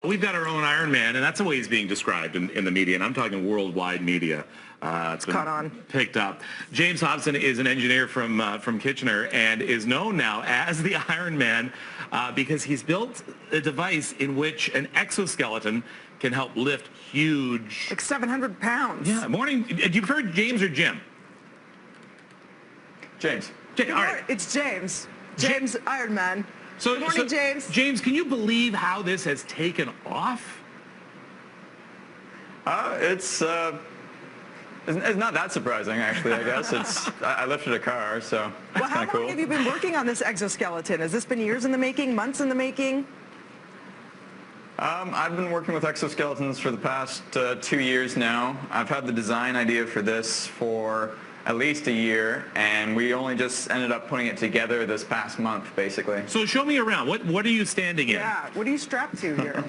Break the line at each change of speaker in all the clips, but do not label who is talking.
We've got our own Iron Man, and that's the way he's being described in the media, and I'm talking worldwide media. It's been
caught on.
Picked up. James Hobson is an engineer from Kitchener and is known now as the Iron Man because he's built a device in which an exoskeleton can help lift huge...
Like 700 pounds.
Yeah, morning. Do you prefer James or Jim?
James.
All right.
It's James. James Iron Man.
So,
Good morning, James.
James, can you believe how this has taken off?
It's not that surprising, actually, I guess. I lifted a car, so
Well,
it's
how
kind of
long
cool.
have you been working on this exoskeleton? Has this been years in the making, months in the making?
I've been working with exoskeletons for the past 2 years now. I've had the design idea for this for at least a year, and we only just ended up putting it together this past month, basically.
So show me around. What are you standing in?
Yeah, what are you strapped to here?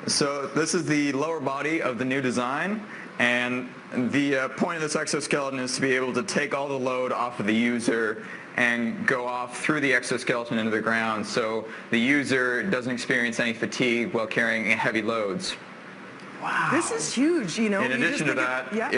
So this is the lower body of the new design, and the point of this exoskeleton is to be able to take all the load off of the user and go off through the exoskeleton into the ground, so the user doesn't experience any fatigue while carrying heavy loads.
Wow. This is huge, you know.
In addition to that,
yeah.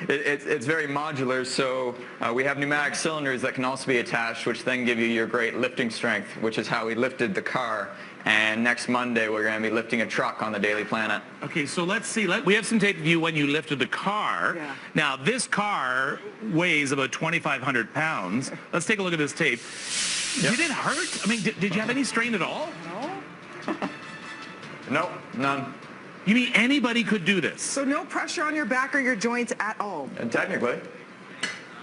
It's very modular, so we have pneumatic cylinders that can also be attached, which then give you your great lifting strength, which is how we lifted the car. And next Monday, we're going to be lifting a truck on the Daily Planet.
Okay, so let's see. We have some tape of you when you lifted the car.
Yeah.
Now, this car weighs about 2,500 pounds. Let's take a look at this tape.
Yep.
Did it hurt? I mean, did you have any strain at all?
No?
Nope, none.
You mean anybody could do this?
So no pressure on your back or your joints at all?
Technically.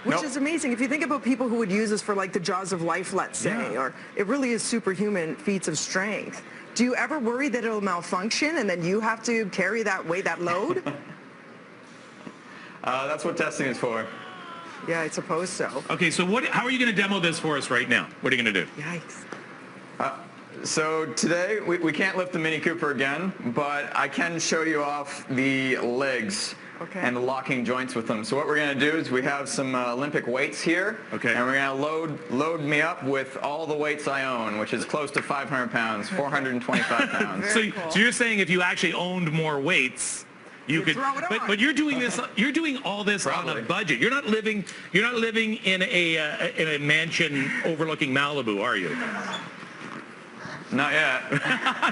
Which
Nope.
is amazing. If you think about people who would use this for like the jaws of life, let's say,
Yeah.
or it really is superhuman feats of strength. Do you ever worry that it'll malfunction and then you have to carry that weight, that load?
That's what testing is for.
Yeah, I suppose so.
Okay, so how are you going to demo this for us right now? What are you going to do?
Yikes.
So today, we can't lift the Mini Cooper again, but I can show you off the legs and the locking joints with them. So what we're going to do is we have some Olympic weights here, and we're going to load me up with all the weights I own, which is close to 500 pounds, 425 pounds.
So you're saying if you actually owned more weights, you could,
throw it on.
but you're doing this. You're doing all this
Probably.
on a budget. You're not living in a mansion overlooking Malibu, are you?
Not yet.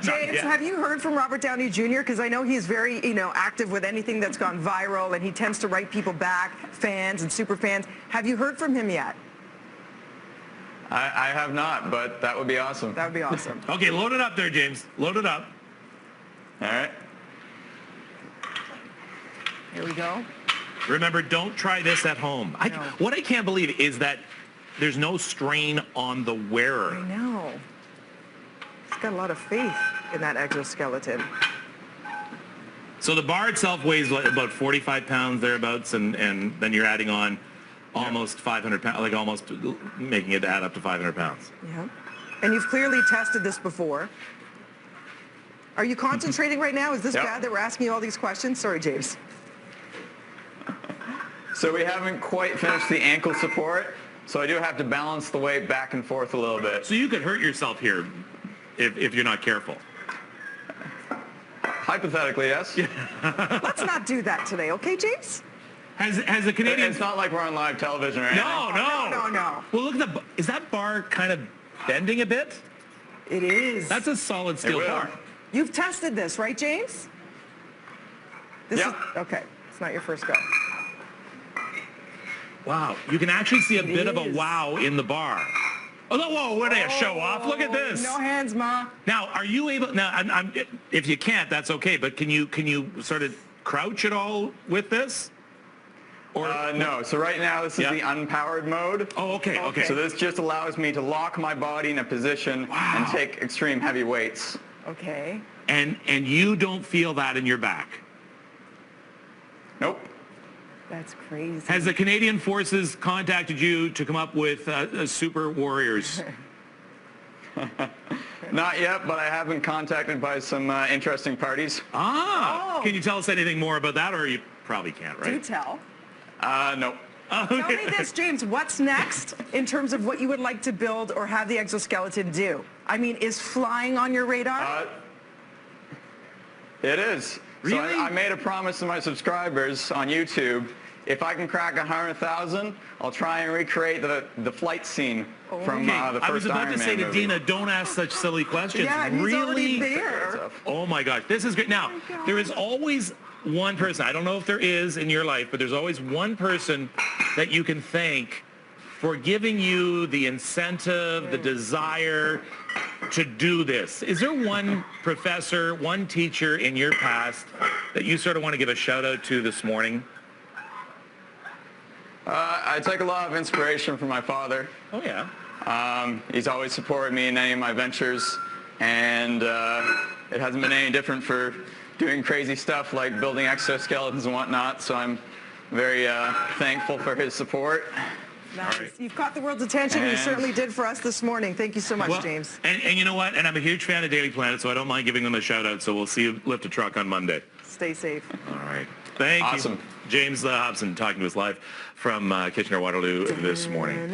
James, have you heard from Robert Downey Jr.? Because I know he's very, active with anything that's gone viral, and he tends to write people back, fans and super fans. Have you heard from him yet?
I have not, but that would be awesome.
That would be awesome.
Okay, load it up there, James. Load it up.
All right.
Here we go.
Remember, don't try this at home.
No.
What I can't believe is that there's no strain on the wearer.
I know. He's got a lot of faith in that exoskeleton.
So the bar itself weighs about 45 pounds thereabouts, and then you're adding on almost 500 pounds, like almost making it add up to 500 pounds.
Yeah. And you've clearly tested this before. Are you concentrating right now? Is this bad that we're asking you all these questions? Sorry, James.
So we haven't quite finished the ankle support, so I do have to balance the weight back and forth a little bit.
So you could hurt yourself here if you're not careful.
Hypothetically, yes.
Let's not do that today, okay, James?
Has the Canadian...
It's not like we're on live television or anything.
No.
Well, look at is that bar kind of bending a bit?
It is.
That's a solid steel bar.
You've tested this, right, James? This is okay. It's not your first go.
Wow, you can actually see a bit of a wow in the bar. Oh, whoa, what a show off. Look at this.
No hands, Ma.
Now, are you able, if you can't, that's okay, but can you sort of crouch at all with this? Or
no, so right now this is the unpowered mode.
Oh, okay.
So this just allows me to lock my body in a position and take extreme heavy weights.
Okay.
And you don't feel that in your back?
Nope.
That's crazy.
Has the Canadian Forces contacted you to come up with super warriors?
Not yet, but I have been contacted by some interesting parties.
Can you tell us anything more about that, or you probably can't, right?
Do tell.
Nope.
Tell me this, James, what's next in terms of what you would like to build or have the exoskeleton do? I mean, is flying on your radar?
It is.
Really?
So I made a promise to my subscribers on YouTube. If I can crack 100,000, I'll try and recreate the flight scene from the first Iron Man
I was about to say to
movie.
Dina, don't ask such silly questions.
Yeah, and he's
really?
already there.
Oh my gosh, this is great. Now, there is always one person, I don't know if there is in your life, but there's always one person that you can thank for giving you the incentive, the desire to do this. Is there one professor, one teacher in your past that you sort of want to give a shout out to this morning?
I take a lot of inspiration from my father.
Oh yeah.
He's always supported me in any of my ventures, and it hasn't been any different for doing crazy stuff like building exoskeletons and whatnot, so I'm very thankful for his support.
Nice.
Right.
You've caught the world's attention, and you certainly did for us this morning. Thank you so much, James.
And you know what? And I'm a huge fan of Daily Planet, so I don't mind giving them a shout out, so we'll see you lift a truck on Monday.
Stay safe.
All right. Thank you.
Awesome.
James Hobson talking to us live from Kitchener-Waterloo this morning.